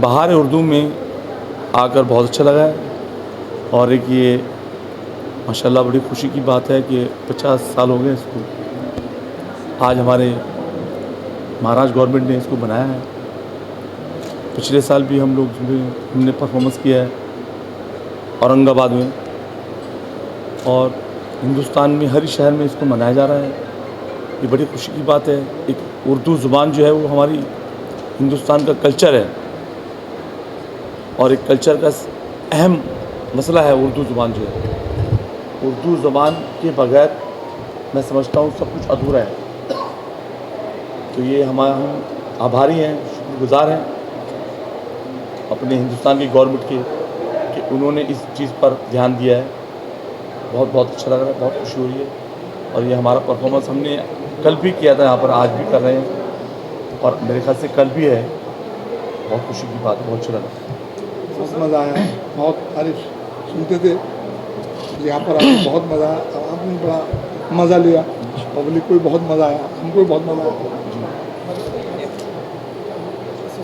बहार उर्दू में आकर बहुत अच्छा लगा है। और एक ये माशाल्लाह बड़ी खुशी की बात है कि 50 साल हो गए इसको। आज हमारे महाराष्ट्र गवर्नमेंट ने इसको बनाया है। पिछले साल भी हमने परफॉर्मेंस किया है औरंगाबाद में, और हिंदुस्तान में हर शहर में इसको मनाया जा रहा है। ये बड़ी खुशी की बात है। एक उर्दू ज़ुबान जो है वो हमारी हिंदुस्तान का कल्चर है, और एक कल्चर का अहम मसला है उर्दू ज़ुबान जो है। उर्दू ज़ुबान के बगैर मैं समझता हूँ सब कुछ अधूरा है। तो ये हम आभारी हैं, शुक्रगुज़ार हैं अपने हिंदुस्तान की गवर्नमेंट के कि उन्होंने इस चीज़ पर ध्यान दिया है। बहुत बहुत अच्छा लग रहा है, बहुत खुशी हो रही है। और ये हमारा परफॉर्मेंस हमने कल भी किया था यहाँ पर, आज भी कर रहे हैं, और मेरे ख्याल से कल भी है। बहुत खुशी की बात है, बहुत अच्छा लगा, बहुत मज़ा आया, बहुत तारीफ सुनते थे। यहाँ पर आके बहुत मज़ा आया, आपने बड़ा मज़ा लिया, पब्लिक को भी बहुत मज़ा आया, हमको भी बहुत मज़ा आया।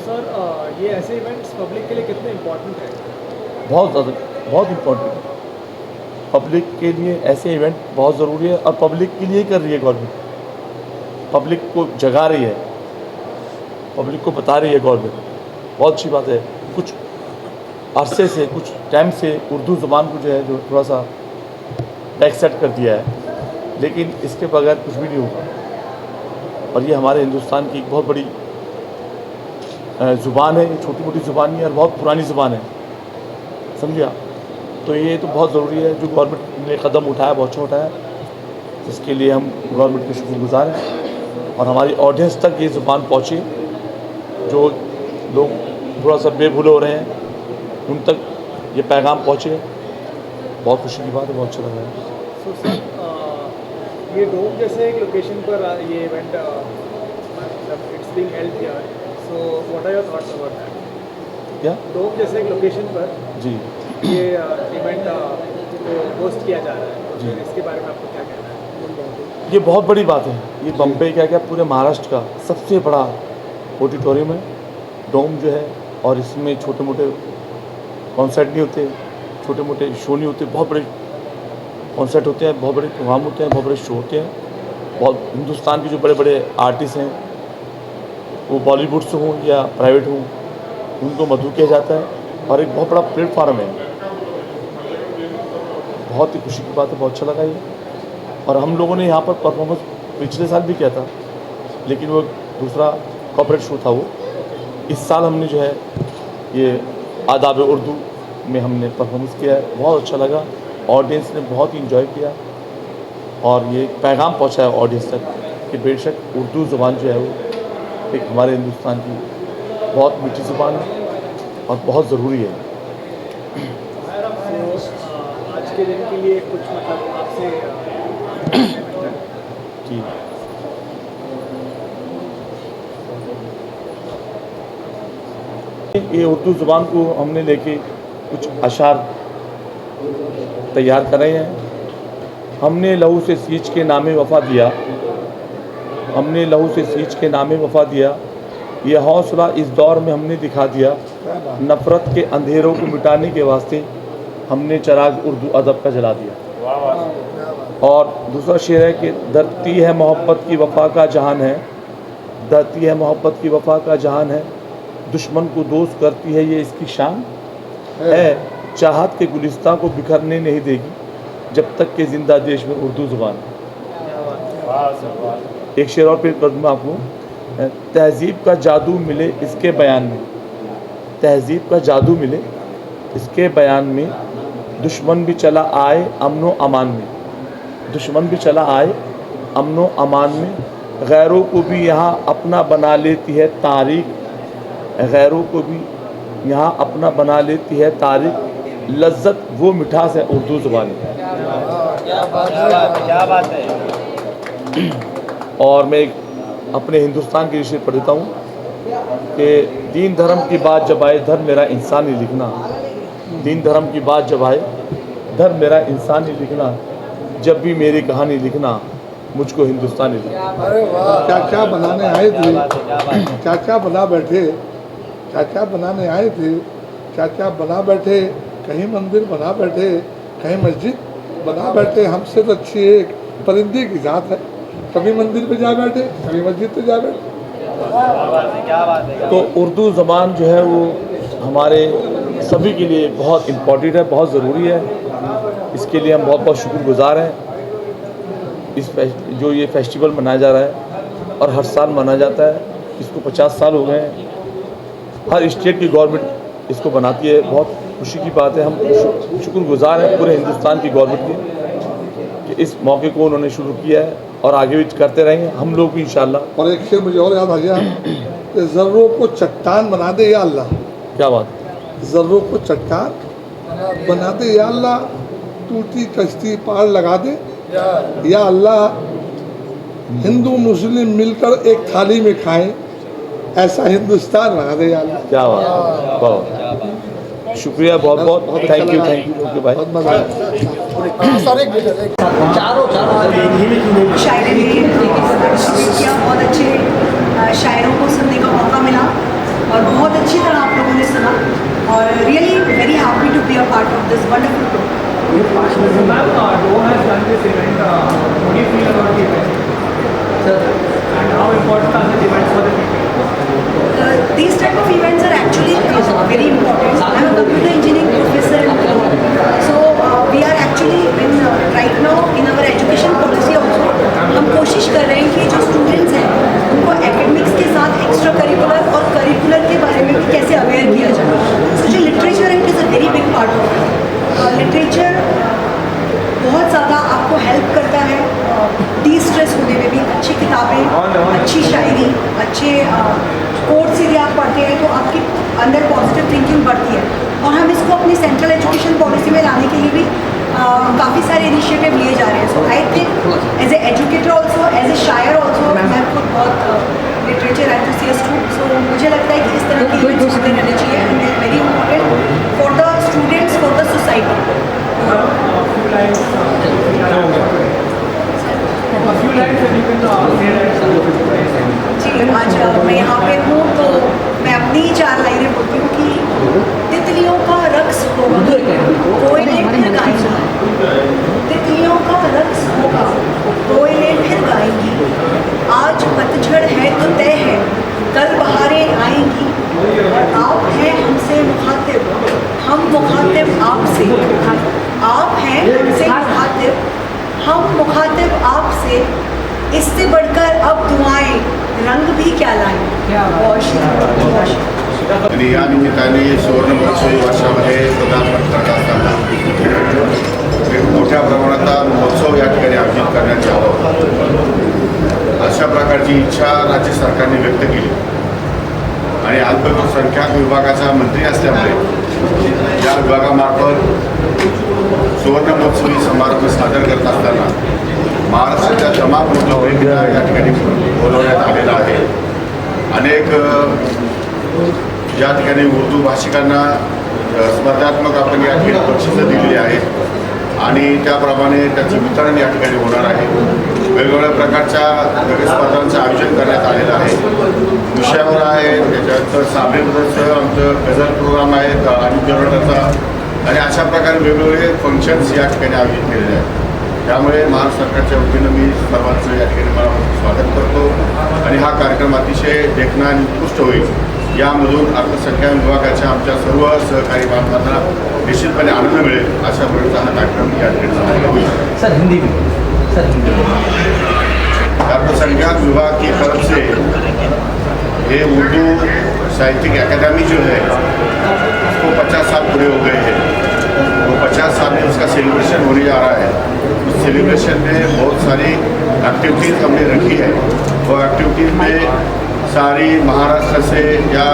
सर, ये ऐसे इवेंट्स पब्लिक के लिए कितने इम्पोर्टेंट है? बहुत ज़्यादा, बहुत इम्पोर्टेंट है। पब्लिक के लिए ऐसे इवेंट बहुत ज़रूरी है, और पब्लिक के लिए ही कर रही है गवर्नमेंट। पब्लिक को जगा रही है, पब्लिक को बता रही है गवर्नमेंट। बहुत अच्छी बात है। कुछ अरसे से, कुछ टाइम से उर्दू ज़ुबान को जो है जो थोड़ा सा बैक सेट कर दिया है, लेकिन इसके बगैर कुछ भी नहीं होगा। और ये हमारे हिंदुस्तान की एक बहुत बड़ी ज़ुबान है। ये छोटी मोटी ज़ुबान नहीं है, और बहुत पुरानी ज़ुबान है, समझिए आप। तो ये तो बहुत ज़रूरी है जो गवर्नमेंट ने कदम उठाया, बहुत अच्छा उठाया। इसके लिए हम गवर्नमेंट के शुक्रगुज़ार हैं, और हमारी ऑडियंस तक ये ज़ुबान पहुँचे। जो लोग थोड़ा सा बेभूले हो रहे हैं उन तक ये पैगाम पहुँचे। बहुत खुशी की बात है, बहुत अच्छा लग रहा है। सो सर, ये डोम जैसे एक लोकेशन पर ये event it's being held here, so what are your thoughts about that? क्या डोम जैसे एक लोकेशन पर जी ये इवेंट को होस्ट किया जा रहा है, जी। तो इसके बारे में आपको क्या कहना है? ये बहुत बड़ी बात है। ये बम्बई क्या पूरे महाराष्ट्र का सबसे बड़ा ऑडिटोरियम है, डोम जो है। और इसमें छोटे मोटे कॉन्सर्ट नहीं होते, छोटे मोटे शो नहीं होते, बहुत बड़े कॉन्सर्ट होते हैं, बहुत बड़े प्रोग्राम होते हैं, बहुत बड़े शो होते हैं। बहुत हिंदुस्तान के जो बड़े बड़े आर्टिस्ट हैं, वो बॉलीवुड से हों या प्राइवेट हों, उनको मधु किया जाता है, और एक बहुत बड़ा प्लेटफार्म है। बहुत ही खुशी की बात है, बहुत अच्छा लगा ये। और हम लोगों ने यहाँ पर परफॉर्मेंस पिछले साल भी किया था, लेकिन वो दूसरा कॉर्पोरेट शो था वो। इस साल हमने जो है ये आदाब उर्दू में हमने परफॉर्मेंस किया है, बहुत अच्छा लगा। ऑडियंस ने बहुत इंजॉय किया, और ये पैगाम पहुँचा है ऑडियंस तक कि बेशक उर्दू ज़ुबान जो है वो एक हमारे हिंदुस्तान की बहुत मीठी ज़ुबान है, और बहुत ज़रूरी है। आज के दिन के लिए कुछ मतलब आपसे जी ये उर्दू ज़ुबान को हमने लेके कुछ अशार तैयार कर रहे हैं। हमने लहू से सींच के नामे वफ़ा दिया, हमने लहू से सींच के नामे वफ़ा दिया, ये हौसला इस दौर में हमने दिखा दिया। नफ़रत के अंधेरों को मिटाने के वास्ते हमने चराग उर्दू अदब का जला दिया। और दूसरा शेर है कि धरती है मोहब्बत की वफ़ा का जहान है, धरती है मोहब्बत की वफ़ा का जहान है, दुश्मन को दोस्त करती है ये इसकी शान है, चाहत के गुलिस्तां को बिखरने नहीं देगी जब तक कि ज़िंदा देश में उर्दू ज़ुबान है। एक शेर और पेश कर दूँ आपको। तहज़ीब का जादू मिले इसके बयान में, तहज़ीब का जादू मिले इसके बयान में, दुश्मन भी चला आए अमनो अमान में, दुश्मन भी चला आए अमनो अमान में, गैरों को भी यहाँ अपना बना लेती है तारीख, गैरों को भी यहाँ अपना बना लेती है तारीख, लज्जत वो मिठास है उर्दू ज़ुबान में। क्या बात है। और मैं एक अपने हिंदुस्तान की शेर पढ़ देता हूँ कि दीन धर्म की बात जब आए धर्म मेरा इंसान ही लिखना, दीन धर्म की बात जब आए धर्म मेरा इंसान ही लिखना, जब भी मेरी कहानी लिखना मुझको हिंदुस्तानी लिखना। अरे वाह, क्या क्या बनाने आए थे, क्या क्या बना बैठे, चाचा बनाने आए थे, चाचा बना बैठे, कहीं मंदिर बना बैठे, कहीं मस्जिद बना बैठे। हमसे तो अच्छी एक परिंदे की जात है, कभी मंदिर पे जा बैठे, कभी मस्जिद पे जा बैठे। तो उर्दू ज़बान जो है वो हमारे सभी के लिए बहुत इम्पॉर्टेंट है, बहुत ज़रूरी है। इसके लिए हम बहुत बहुत शुक्रगुज़ार हैं। जो ये फेस्टिवल मनाया जा रहा है और हर साल मनाया जाता है, इसको 50 साल हो गए हैं। हर स्टेट की गवर्नमेंट इसको बनाती है, बहुत खुशी की बात है। हम शुक्रगुज़ार हैं पूरे हिंदुस्तान की गवर्नमेंट के कि इस मौके को उन्होंने शुरू किया है और आगे भी करते रहेंगे हम लोग भी इंशाल्लाह। और एक शेर मुझे और याद आ गया कि ज़र्रों को चट्टान बना दे या अल्लाह। क्या बात, ज़र्रों को चट्टान बना दे या अल्लाह, टूटी कश्ती पार लगा दे या अल्लाह। हिंदू मुस्लिम मिलकर एक थाली में खाएं, ऐसा हिंदुस्तान बना दे या अल्लाह। क्या बात, बहुत शुक्रिया, बहुत बहुत थैंक यू ओके भाई। बहुत मज़ा आया। शायरी ने किया, बहुत अच्छे शायरों को सुनने का मौका मिला और बहुत अच्छी तरह आप लोगों ने सुना और really very happy to be a part of this wonderful programme. Ma'am, Doha has done this event. What do you feel about the event? Sir. And how important are the events for the people? These type of events are actually very important. I'm a computer engineering professor, so we are actually in right now in our education policy also. हम कोशिश कर रहे हैं कि जो students हैं उनको academics के साथ एक्स्ट्रा करिकुलर और करिकुलर के बारे में भी कैसे अवेयर किया जाए। सो जो लिटरेचर है it is a very big part of it. Literature बहुत ज़्यादा आपको हेल्प करता है डी स्ट्रेस होने में भी। अच्छी किताबें, अच्छी शायरी, अच्छे कोट्स यदि आप पढ़ते हैं तो आपकी अंदर पॉजिटिव थिंकिंग बढ़ती है और हम इसको अपनी सेंट्रल एजुकेशन पॉलिसी में लाने के लिए भी काफ़ी सारे इनिशिएटिव लिए जा रहे हैं। So I think as a educator also, as a shayar also, मैं खुद बहुत लिटरेचर एंथुसियास्ट हूँ। सो मुझे लगता है कि इस तरह की इवेंट्स होते रहने चाहिए and they very important for the students, for the society. जी, आज मैं यहाँ पे हूँ तो मैं अपनी ही 4 लाइनें बोलती हूँ कि तितलियों का रक्स होगा, कोयले फिर गाएंगी। तितलियों का रक्स होगा, कोयले फिर गाएंगी। आज पतझड़ है तो तय है, कल बहारें आएंगी। और आप हैं हमसे मुखातिब, हम मुखातिब आपसे। आप हैं हमसे मुखातिब, हम मुखातिब आपसे। इससे बढ़कर अब दुआएं रंग भी क्या लाएं। आणि या निमित्ताने सुवर्ण महोत्सवी वर्षामध्ये पदार्पण करत असताना एक मोठ्या प्रमाणात महोत्सव या ठिकाणी आयोजित करण्यात यावं अशा प्रकारची इच्छा राज्य सरकारने व्यक्त केली आणि अल्पसंख्याक विभागाचा मंत्री असल्यामुळे या विभागामार्फत सुवर्ण महोत्सवी समारंभ सादर करत असताना महाराष्ट्राच्या तमाम मुद्दांना या ठिकाणी बोलवण्यात आलेला आहे। अनेक या ठिकाणी उर्दू भाषिकांना स्पर्धात्मक आपण या ठिकाणी बक्षिसं दिलेली आहेत आणि त्याप्रमाणे त्याचे वितरण या ठिकाणी होणार आहे। वेगवेगळ्या प्रकारच्या स्पर्धांचं आयोजन करण्यात आलेलं आहे। विषयावर आहे त्याच्यानंतर साबरेबद्दलचं आमचं गझल प्रोग्राम आहे आणि जनरलचा आणि अशा प्रकारे वेगवेगळे फंक्शन्स या ठिकाणी आयोजित केलेले आहेत। त्यामुळे महाराष्ट्र सरकारच्या वतीनं मी सर्वांचं या ठिकाणी मला स्वागत करतो आणि हा कार्यक्रम अतिशय देखणा आणि उत्कृष्ट होईल। यामधून अल्पसंख्याक विभागाच्या आमच्या सर्व सहकारी बांधवांना निश्चितपणे आनंद मिळेल अशा प्रकारचा हा कार्यक्रम या ठिकाणी साजरा होईल। सर हिंदी में अल्पसंख्याक विभाग की तरफ से ये उर्दू साहित्यिक अकादमी जो है उसको 50 साल पूरे हो गए हैं। वो 50 साल में उसका सेलिब्रेशन होने जा रहा है। उस सेलिब्रेशन में बहुत सारी एक्टिविटीज़ हमने रखी है। वो एक्टिविटीज़ में सारी महाराष्ट्र से या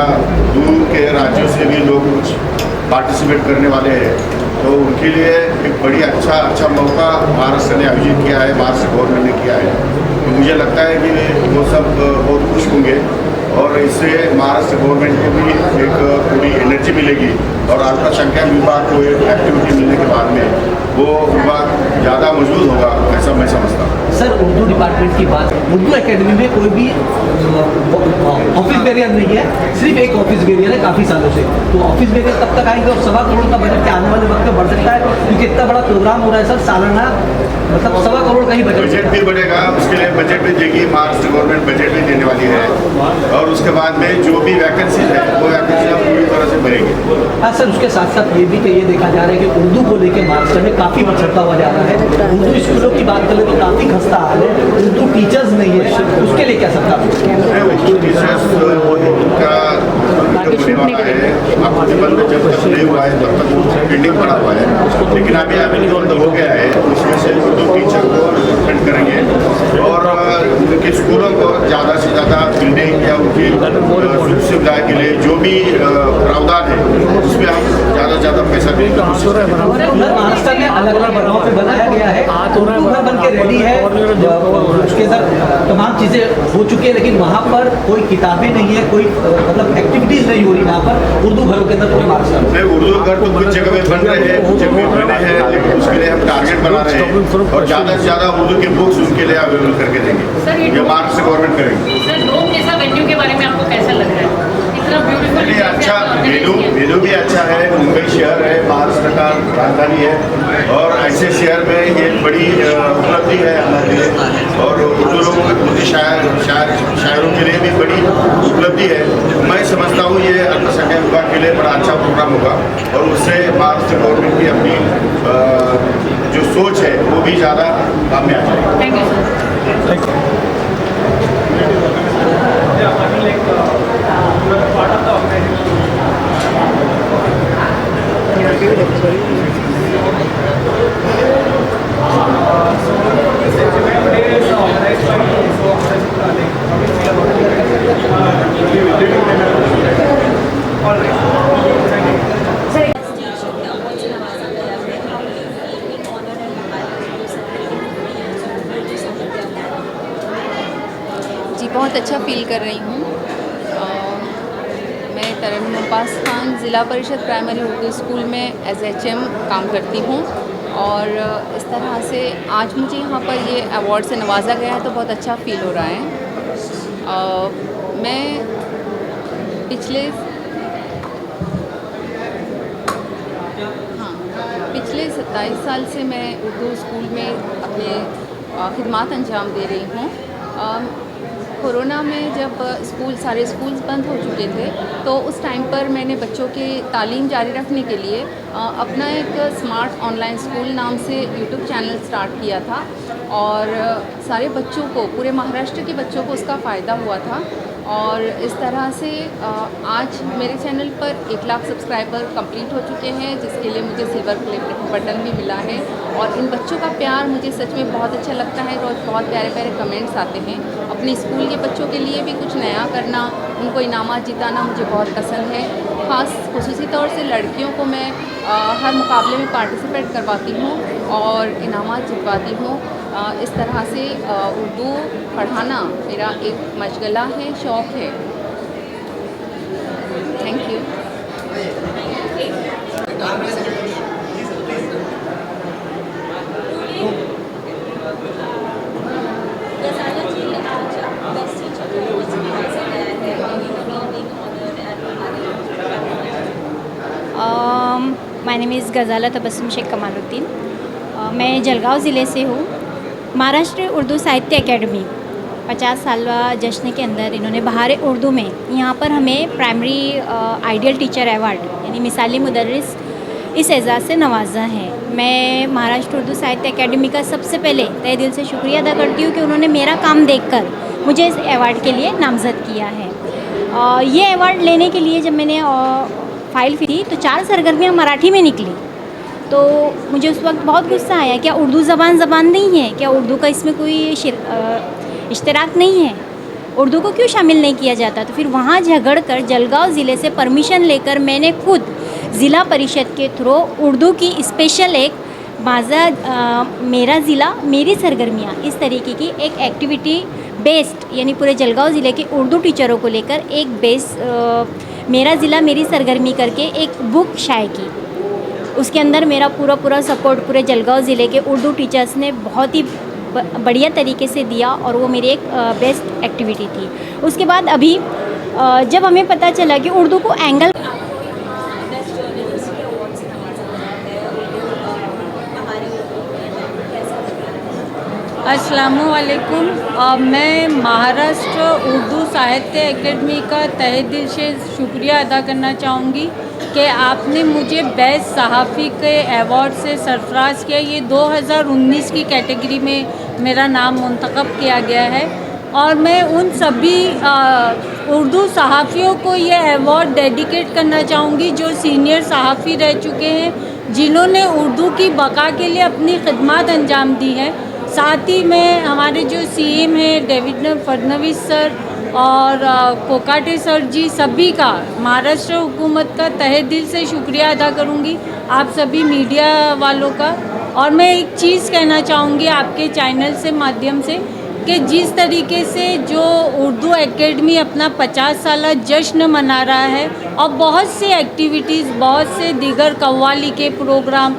दूर के राज्यों से भी लोग कुछ पार्टिसिपेट करने वाले हैं। तो उनके लिए एक बड़ी अच्छा मौका महाराष्ट्र ने आयोजित किया है, महाराष्ट्र गवर्नमेंट ने किया है। तो मुझे लगता है कि वो सब बहुत खुश होंगे और इससे महाराष्ट्र गवर्नमेंट को भी एक पूरी एनर्जी मिलेगी और अल्पसंख्यक विभाग को एक एक्टिविटी मिलने के बाद में वो विभाग ज़्यादा मजबूत होगा, ऐसा मैं समझता हूँ। सर उर्दू डिपार्टमेंट की बात, उर्दू एकेडमी में कोई भी ऑफिस बैरियर नहीं है, सिर्फ एक ऑफिस बैरियर है काफ़ी सालों से। तो ऑफिस बैरियर कब तक आएंगे और 1.25 करोड़ का बजट के आने वाले वक्त में बढ़ सकता है? क्योंकि इतना बड़ा प्रोग्राम हो रहा है सर, सालाना मतलब 1.25 करोड़ का ही बजट भी बढ़ेगा, उसके लिए बजट भी देगी, महाराष्ट्र गवर्नमेंट बजट भी देने वाली है और उसके बाद में जो भी वैकेंसी है वो वैकेंसी हम पूरी तरह से भरेंगे। हाँ सर, उसके साथ साथ ये भी ये देखा जा रहा है कि उर्दू को लेकर महाराष्ट्र में काफ़ी पिछड़ता हुआ जा रहा है। उर्दू स्कूलों की बात करें तो काफ़ी खस्ता हाल है, उर्दू टीचर्स नहीं है, उसके लिए क्या सकता है? उर्दू टीचर्स का होने वाला है, आपको जीवन में जब तक नहीं हुआ है तब तक वो पेंडिंग पड़ा हुआ है, लेकिन अभी अवेलेबल हो गया है, उसमें से उर्दू टीचर को रिक्रूटमेंट करेंगे और उनके स्कूलों को ज़्यादा से ज़्यादा बिल्डिंग या उनकी सुख सुविधा के लिए जो भी प्रावधान है उसमें हम ज़्यादा से ज़्यादा पैसा देने की कोशिश करेंगे। महाराष्ट्र में अलग अलग बनाओं पे बनाया गया है, उर्दू घर बन के रेडी है, उसके अंदर तमाम चीज़ें हो चुकी है, लेकिन वहाँ पर कोई किताबें नहीं है, कोई मतलब एक्टिविटीज़ नहीं हो रही वहाँ पर उर्दू घरों के अंदर। कोई महाराष्ट्र नहीं, उर्दू घर तो कुछ जगह में बन रहे हैं, कुछ जगह में बने हैं, लेकिन उसके लिए हम टारगेट बना रहे हैं और ज़्यादा से ज़्यादा उर्दू की बुक्स उनके लिए अवेलेबल करके देंगे। ये महाराष्ट्र गवर्नमेंट करेंगे। सर डोम जैसा वेन्यू के बारे में आपको कैसा लग रहा है? इतना ब्यूटीफुल ये अच्छा वेन्यू भी अच्छा है, मुंबई शहर है, महाराष्ट्र का राजधानी है और ऐसे शहर में ये बड़ी उपलब्धि है हमारे लिए और उर्दू लोगों के उर्दू शायरों के लिए भी बड़ी उपलब्धि है। मैं समझता हूँ ये अल्पसंख्यक विभाग के लिए बड़ा अच्छा प्रोग्राम होगा और उससे महाराष्ट्र गवर्नमेंट की अपनी जो सोच है वो भी ज़्यादा काम में आ जाएगी। Thank you sir. जी बहुत अच्छा फील कर रही हूँ। मैं तरन्नुम मुमताज़ खान ज़िला परिषद प्राइमरी उर्दू स्कूल में एज HM काम करती हूँ और इस तरह से आज मुझे यहाँ पर ये अवार्ड से नवाजा गया है तो बहुत अच्छा फील हो रहा है। मैं पिछले 27 साल से मैं उर्दू स्कूल में अपने खिदमात अंजाम दे रही हूँ। कोरोना में जब सारे स्कूल्स बंद हो चुके थे तो उस टाइम पर मैंने बच्चों के तालीम जारी रखने के लिए अपना एक स्मार्ट ऑनलाइन स्कूल नाम से यूट्यूब चैनल स्टार्ट किया था और सारे बच्चों को, पूरे महाराष्ट्र के बच्चों को उसका फ़ायदा हुआ था और इस तरह से आज मेरे चैनल पर 1 लाख सब्सक्राइबर कंप्लीट हो चुके हैं, जिसके लिए मुझे सिल्वर प्ले बटन भी मिला है और इन बच्चों का प्यार मुझे सच में बहुत अच्छा लगता है। रोज़ बहुत प्यारे प्यारे कमेंट्स आते हैं। अपने स्कूल के बच्चों के लिए भी कुछ नया करना, उनको इनामात जिताना मुझे बहुत पसंद है। खुसूसी तौर से लड़कियों को मैं हर मुकाबले में पार्टिसिपेट करवाती हूँ और इनामात जितवाती हूँ। इस तरह से उर्दू पढ़ाना मेरा एक मशगला है, शौक़ है। Thank you. My name is Ghazala Tabassum Shaikh Kamaluddin. मैं जलगांव ज़िले से हूँ। महाराष्ट्र उर्दू साहित्य एकेडमी 50 साल जश्न के अंदर इन्होंने बहार उर्दू में यहाँ पर हमें प्राइमरी आइडियल टीचर अवार्ड यानी मिसाली मुदर्रिस इस एज़ाज़ से नवाजा है। मैं महाराष्ट्र उर्दू साहित्य एकेडमी का सबसे पहले तहे दिल से शुक्रिया अदा करती हूँ कि उन्होंने मेरा काम देखकर मुझे इस अवार्ड के लिए नामज़द किया है। ये अवार्ड लेने के लिए जब मैंने फ़ाइल थी तो 4 सरगर्मियाँ मराठी में निकली, तो मुझे उस वक्त बहुत गुस्सा आया। क्या उर्दू ज़बान नहीं है? क्या उर्दू का इसमें कोई इश्तराक नहीं है? उर्दू को क्यों शामिल नहीं किया जाता? तो फिर वहाँ झगड़ कर जलगांव ज़िले से परमिशन लेकर मैंने खुद ज़िला परिषद के थ्रू उर्दू की स्पेशल एक मेरा ज़िला मेरी सरगर्मियाँ इस तरीके की एक एक्टिविटी बेस्ट यानी पूरे जलगांव ज़िले के उर्दू टीचरों को लेकर एक मेरा ज़िला मेरी सरगर्मी करके एक बुक शाये की। उसके अंदर मेरा पूरा सपोर्ट पूरे जलगांव ज़िले के उर्दू टीचर्स ने बहुत ही बढ़िया तरीके से दिया और वो मेरी एक बेस्ट एक्टिविटी थी। उसके बाद अभी जब हमें पता चला कि उर्दू को एंगल अस्सलामुअलैकुम। मैं महाराष्ट्र उर्दू साहित्य एकेडमी का तहे दिल से शुक्रिया अदा करना चाहूँगी कि आपने मुझे बेस्ट सहाफ़ी के अवार्ड से सरफराज किया। ये 2019 की कैटेगरी में मेरा नाम मुंतखब किया गया है और मैं उन सभी उर्दू सहाफ़ियों को ये अवार्ड डेडिकेट करना चाहूँगी जो सीनियर सहाफ़ी रह चुके हैं, जिन्होंने उर्दू की बका के लिए अपनी खिदमत अंजाम दी है। साथ ही में हमारे जो सीएम हैं देवेंद्र फडणवीस सर और कोकाटे सर जी, सभी का महाराष्ट्र हुकूमत का तहे दिल से शुक्रिया अदा करूंगी, आप सभी मीडिया वालों का। और मैं एक चीज़ कहना चाहूँगी आपके चैनल से माध्यम से कि जिस तरीके से जो उर्दू एकेडमी अपना 50 साला जश्न मना रहा है और बहुत से एक्टिविटीज़, बहुत से दीगर कव्वाली के प्रोग्राम,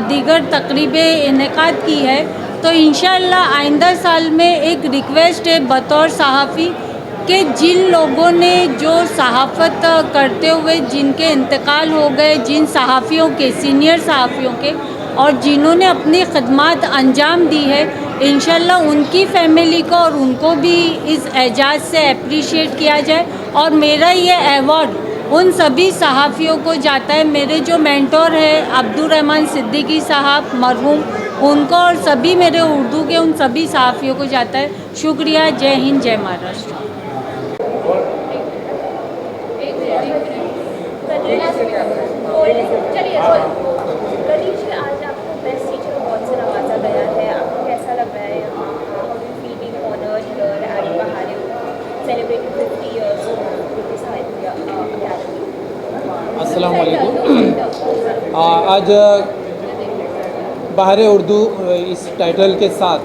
दीगर तकरीबें इनेकाद की है, तो इंशाअल्लाह आइंदा साल में एक रिक्वेस्ट है बतौर सहाफ़ी कि जिन लोगों ने जो सहाफ़त करते हुए जिनके इंतकाल हो गए, जिन सहाफ़ियों के, सीनियर सहाफ़ियों के, और जिन्होंने अपनी खिदमत अंजाम दी है, इंशाअल्लाह उनकी फैमिली को और उनको भी इस एजाज़ से अप्रिशिएट किया जाए। और मेरा ये अवार्ड उन सभी सहाफ़ियों को जाता है, मेरे जो मेंटोर है अब्दुल रहमान सिद्दीकी साहब मरहूम, उनको और सभी मेरे उर्दू के उन सभी सहाफ़ियों को जाता है। शुक्रिया। जय हिंद, जय महाराष्ट्र। आज आपको बेस्ट टीचर अवार्ड से नवाजा गया है, आपको कैसा लग रहा है? How do you feel being honoured here eight Bahare celebrating 50 years of Urdu साहित्य अकेडमी? अस्सलाम वालेकुम। आज बहारे उर्दू इस टाइटल के साथ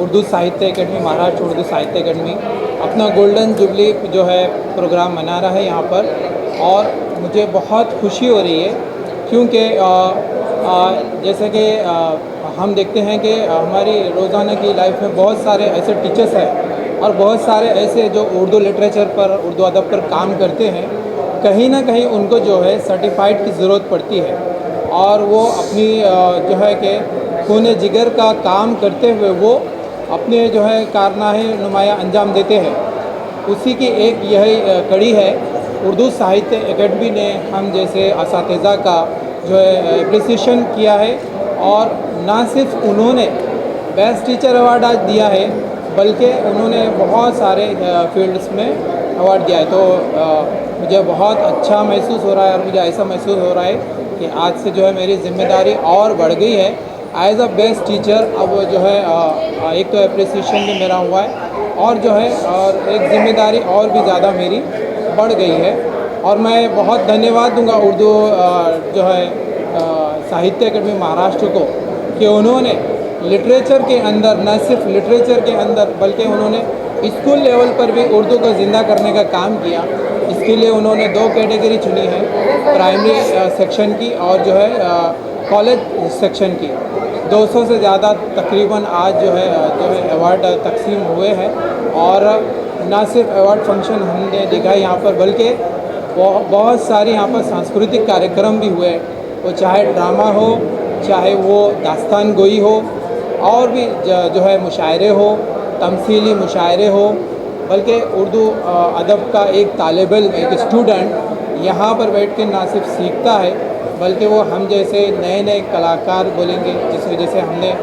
उर्दू साहित्य एकेडमी, महाराष्ट्र उर्दू साहित्य एकेडमी अपना गोल्डन जुबली जो है प्रोग्राम मना रहा है यहाँ पर, और मुझे बहुत खुशी हो रही है क्योंकि जैसे कि हम देखते हैं कि हमारी रोज़ाना की लाइफ में बहुत सारे ऐसे टीचर्स हैं और बहुत सारे ऐसे जो उर्दू लिटरेचर पर, उर्दू अदब पर काम करते हैं, कहीं ना कहीं उनको जो है सर्टिफाइड की ज़रूरत पड़ती है और वो अपनी जो है कि खून जिगर का काम करते हुए वो अपने जो है कारनामे नुमाया अंजाम देते हैं। उसी की एक यही कड़ी है। उर्दू साहित्य एकेडमी ने हम जैसे असातिज़ा का जो है एप्रिसिएशन किया है और ना सिर्फ उन्होंने बेस्ट टीचर अवार्ड आज दिया है बल्कि उन्होंने बहुत सारे फील्ड्स में अवार्ड दिया है। तो मुझे बहुत अच्छा महसूस हो रहा है और मुझे ऐसा महसूस हो रहा है कि आज से जो है मेरी जिम्मेदारी और बढ़ गई है एज अ बेस्ट टीचर। अब जो है एक तो एप्रिसिएशन भी मेरा हुआ है और जो है और एक जिम्मेदारी और भी ज़्यादा मेरी बढ़ गई है। और मैं बहुत धन्यवाद दूंगा उर्दू जो है साहित्य अकेडमी महाराष्ट्र को कि उन्होंने लिटरेचर के अंदर, न सिर्फ लिटरेचर के अंदर बल्कि उन्होंने स्कूल लेवल पर भी उर्दू को ज़िंदा करने का काम किया। इसके लिए उन्होंने 2 कैटेगरी चुनी है, प्राइमरी सेक्शन की और जो है कॉलेज सेक्शन की। 200 से ज़्यादा तकरीबन आज जो है अवार्ड तकसीम हुए हैं और ना सिर्फ अवार्ड फंक्शन हमने देखा है यहाँ पर बल्कि बहुत सारे यहाँ पर सांस्कृतिक कार्यक्रम भी हुए, वो चाहे ड्रामा हो, चाहे वो दास्तान गोई हो, और भी जो है मुशायरे हो, तमसीली मुशायरे हो, बल्कि उर्दू अदब का एक तालिब इल्म, एक स्टूडेंट यहाँ पर बैठ के ना सिर्फ सीखता है बल्कि वो हम जैसे नए नए कलाकार बोलेंगे, जिस वजह से हमने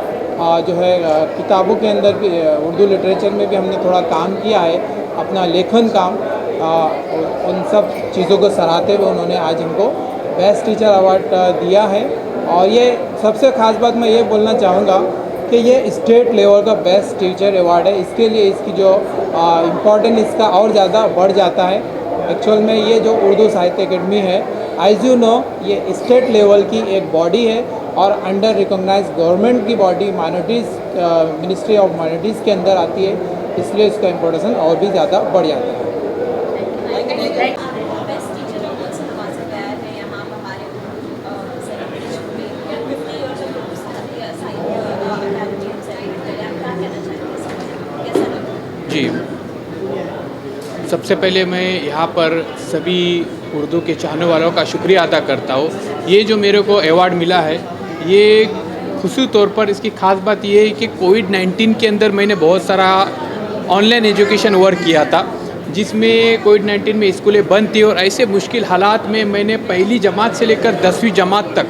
जो है किताबों के अंदर भी उर्दू लिटरेचर में भी हमने थोड़ा काम किया है, अपना लेखन काम, उन सब चीज़ों को सराहते हुए उन्होंने आज हमको बेस्ट टीचर अवार्ड दिया है। और ये सबसे ख़ास बात मैं ये बोलना चाहूँगा कि ये स्टेट लेवल का बेस्ट टीचर अवार्ड है। इसके लिए इसकी जो इम्पोर्टेंस इसका और ज़्यादा बढ़ जाता है। एक्चुअल में ये जो उर्दू साहित्य अकेडमी है, एज यू नो, ये स्टेट लेवल की एक बॉडी है और अंडर रिकॉग्नाइज गवर्नमेंट की body, minorities ministry of minorities के अंदर आती है। इसलिए इसका इम्पोर्टेंस और भी ज़्यादा बढ़ जाता है। बेस्ट टीचर अवार्ड से नवाजा गया है यहाँ हमारे सेलिब्रेशन में 50 इयर्स ऑफ उर्दू साहित्य अकादमी सेलिब्रेट करें। आप क्या कहना चाहेंगे, कैसा लगा? जी, सबसे पहले मैं यहाँ पर सभी उर्दू के चाहने वालों का शुक्रिया अदा करता हूँ। ये जो मेरे को अवार्ड मिला है, ये खुसूसी तौर पर इसकी ख़ास बात ये है कि कोविड-19 के अंदर मैंने बहुत सारा ऑनलाइन एजुकेशन वर्क किया था, जिसमें कोविड-19 में स्कूलें बंद थी और ऐसे मुश्किल हालात में मैंने पहली जमात से लेकर 10वीं जमात तक,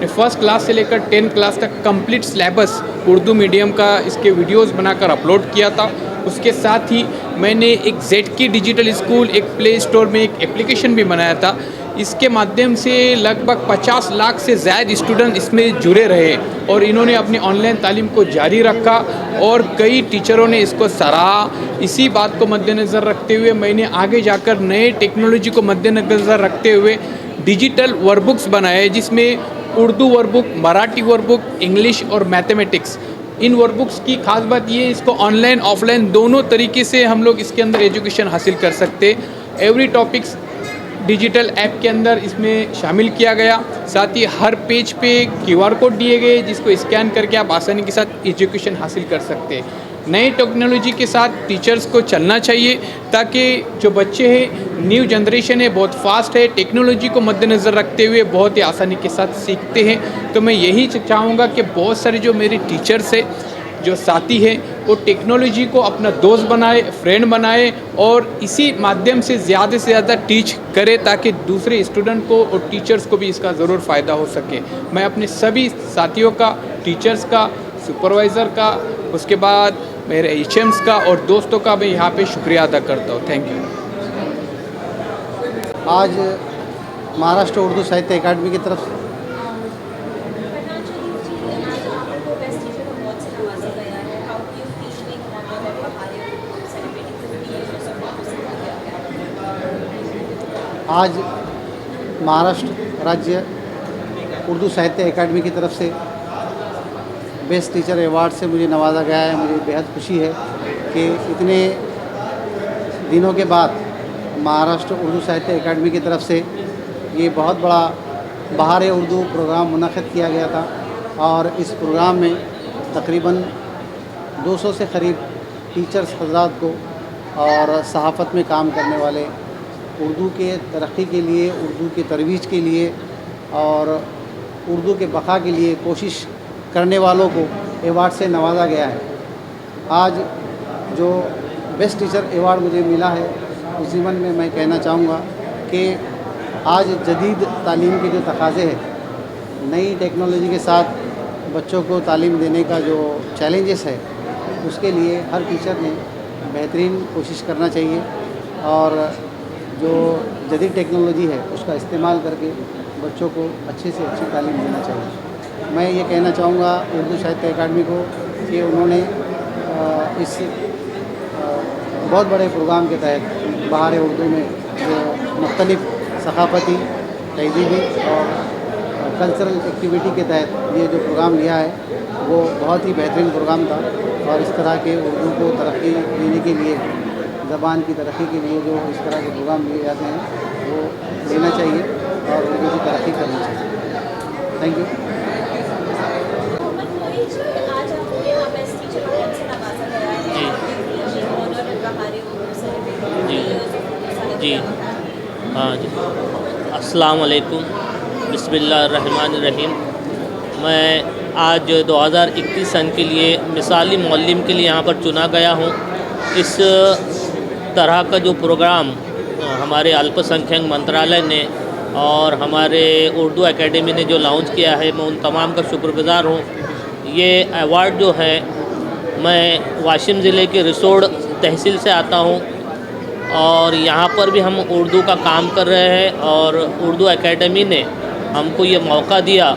फर्स्ट क्लास से लेकर 10th क्लास तक कंप्लीट सिलेबस उर्दू मीडियम का इसके वीडियोस बनाकर अपलोड किया था। उसके साथ ही मैंने एक ZK डिजिटल स्कूल, एक प्ले स्टोर में एक एप्लीकेशन भी बनाया था। इसके माध्यम से लगभग 50 लाख से ज़्यादा स्टूडेंट इसमें जुड़े रहे और इन्होंने अपनी ऑनलाइन तालीम को जारी रखा और कई टीचरों ने इसको सराहा। इसी बात को मद्देनज़र रखते हुए मैंने आगे जाकर नए टेक्नोलॉजी को मद्देनज़र रखते हुए डिजिटल वर्कबुक्स बनाए, जिसमें Urdu workbook, Marathi workbook, English और मैथमेटिक्स। इन वर्कबुक्स की खास बात ये है, इसको ऑनलाइन ऑफलाइन दोनों तरीके से हम लोग इसके अंदर एजुकेशन हासिल कर सकते। एवरी टॉपिक्स डिजिटल ऐप के अंदर इसमें शामिल किया गया। साथ ही हर पेज पे QR कोड दिए गए, जिसको स्कैन करके आप आसानी के साथ एजुकेशन हासिल कर सकते। नई टेक्नोलॉजी के साथ टीचर्स को चलना चाहिए, ताकि जो बच्चे हैं, न्यू जनरेशन है, बहुत फास्ट है, टेक्नोलॉजी को मद्देनज़र रखते हुए बहुत ही आसानी के साथ सीखते हैं। तो मैं यही चाहूँगा कि बहुत सारे जो मेरे टीचर्स हैं, जो साथी हैं, वो टेक्नोलॉजी को अपना दोस्त बनाए, फ्रेंड बनाए और इसी माध्यम से ज़्यादा टीच करे, ताकि दूसरे स्टूडेंट को और टीचर्स को भी इसका ज़रूर फ़ायदा हो सके। मैं अपने सभी साथियों का, टीचर्स का, सुपरवाइज़र का, उसके बाद मेरे HMs का और दोस्तों का मैं यहाँ पे शुक्रिया अदा करता हूँ। Thank you. आज महाराष्ट्र उर्दू साहित्य अकादमी की तरफ से बेस्ट टीचर अवार्ड से नवाजा गया है। How do you feel being honoured at Bahare celebrating 50 years of Urdu साहित्य? आज महाराष्ट्र राज्य उर्दू साहित्य अकादमी की तरफ से बेस्ट टीचर अवार्ड से मुझे नवाजा गया है। मुझे बेहद खुशी है कि इतने दिनों के बाद महाराष्ट्र उर्दू साहित्य अकादमी की तरफ से ये बहुत बड़ा बहार उर्दू प्रोग्राम मुनक़िद किया गया था और इस प्रोग्राम में तकरीबन 200 से करीब टीचर्स हज़रात को और सहाफ़त में काम करने वाले, उर्दू के तरक्की के लिए, उर्दू के तरवीज के लिए और उर्दू के बक़ा के लिए कोशिश करने वालों को अवार्ड से नवाजा गया है। आज जो बेस्ट टीचर अवार्ड मुझे मिला है, उस ज़िमन में मैं कहना चाहूँगा कि आज जदीद तालीम के जो तकाज़े हैं, नई टेक्नोलॉजी के साथ बच्चों को तालीम देने का जो चैलेंजेस है, उसके लिए हर टीचर ने बेहतरीन कोशिश करना चाहिए और जो जदीद टेक्नोलॉजी है उसका इस्तेमाल करके बच्चों को अच्छी से अच्छी तालीम देना चाहिए। मैं ये कहना चाहूँगा उर्दू साहित्य अकादमी को कि उन्होंने इस बहुत बड़े प्रोग्राम के तहत बहार उर्दू में जो मुख्तलिफ़ सकाफ़ती, तहज़ीबी और कल्चरल एक्टिविटी के तहत ये जो प्रोग्राम लिया है, वो बहुत ही बेहतरीन प्रोग्राम था और इस तरह के उर्दू को तरक्की देने के लिए, ज़बान की तरक्की के लिए जो इस तरह के प्रोग्राम लिए जाते हैं, वो लेना चाहिए और उर्दू की तरक्की करनी चाहिए। Thank you. आज आपको यहाँ बेस्ट टीचर अवार्ड से नवाजा गया है। ऑनर्ड एट बहारे उर्दू सेलिब्रेटिंग जी, हाँ जी, अस्सलाम वालेकुम, बिस्मिल्लाहिर्रहमानिर्रहीम। मैं आज 2021 सन के लिए मिसाली मुअल्लिम के लिए यहाँ पर चुना गया हूँ। इस तरह का जो प्रोग्राम हमारे अल्पसंख्यक मंत्रालय ने और हमारे उर्दू एकेडमी ने जो लॉन्च किया है, मैं उन तमाम का शुक्रगुज़ार हूँ। ये अवार्ड जो है, मैं वाशिम ज़िले के रिसोड तहसील से आता हूँ और यहाँ पर भी हम उर्दू का काम कर रहे हैं और उर्दू एकेडमी ने हमको ये मौका दिया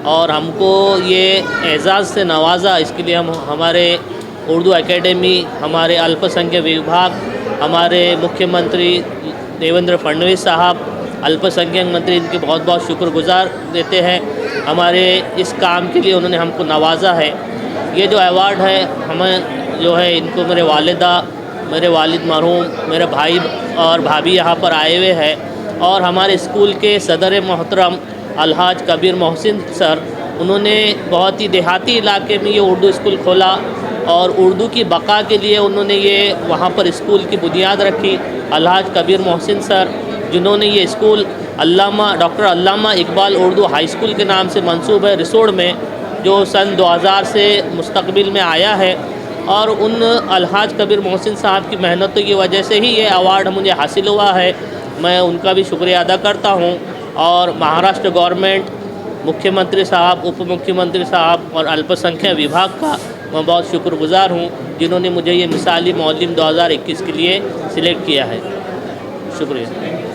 और हमको ये एज़ाज़ से नवाजा। इसके लिए हम हमारे उर्दू एकेडमी, हमारे अल्पसंख्यक विभाग, हमारे मुख्यमंत्री देवेंद्र फडणवीस साहब, अल्पसंख्यक मंत्री, इनके बहुत बहुत शुक्रगुज़ार देते हैं। हमारे इस काम के लिए उन्होंने हमको नवाजा है। ये जो अवार्ड है, हमें जो है इनको मेरे वालिदा मेरे वालिद मरहूम, मेरे भाई और भाभी यहाँ पर आए हुए हैं और हमारे स्कूल के सदर मोहतरम अलहाज कबीर मोहसिन सर, उन्होंने बहुत ही देहाती इलाके में ये उर्दू स्कूल खोला और उर्दू की बका के लिए उन्होंने ये वहाँ पर स्कूल की बुनियाद रखी। अलहाज कबीर मोहसिन सर, जिन्होंने ये स्कूल डॉक्टर अल्लामा इकबाल उर्दू हाई स्कूल के नाम से मंसूब है रिसोड में, जो सन 2000 से मुस्तकबिल में आया है। और उन अलहाज कबीर मोहसिन साहब की मेहनतों की वजह से ही ये अवार्ड मुझे हासिल हुआ है। मैं उनका भी शुक्रिया अदा करता हूँ और महाराष्ट्र गवर्नमेंट, मुख्यमंत्री साहब, उप मुख्यमंत्री साहब और अल्पसंख्यक विभाग का मैं बहुत शुक्रगुजार हूँ, जिन्होंने मुझे ये मिसाली मौलिम 2021 के लिए सिलेक्ट किया है। शुक्रिया।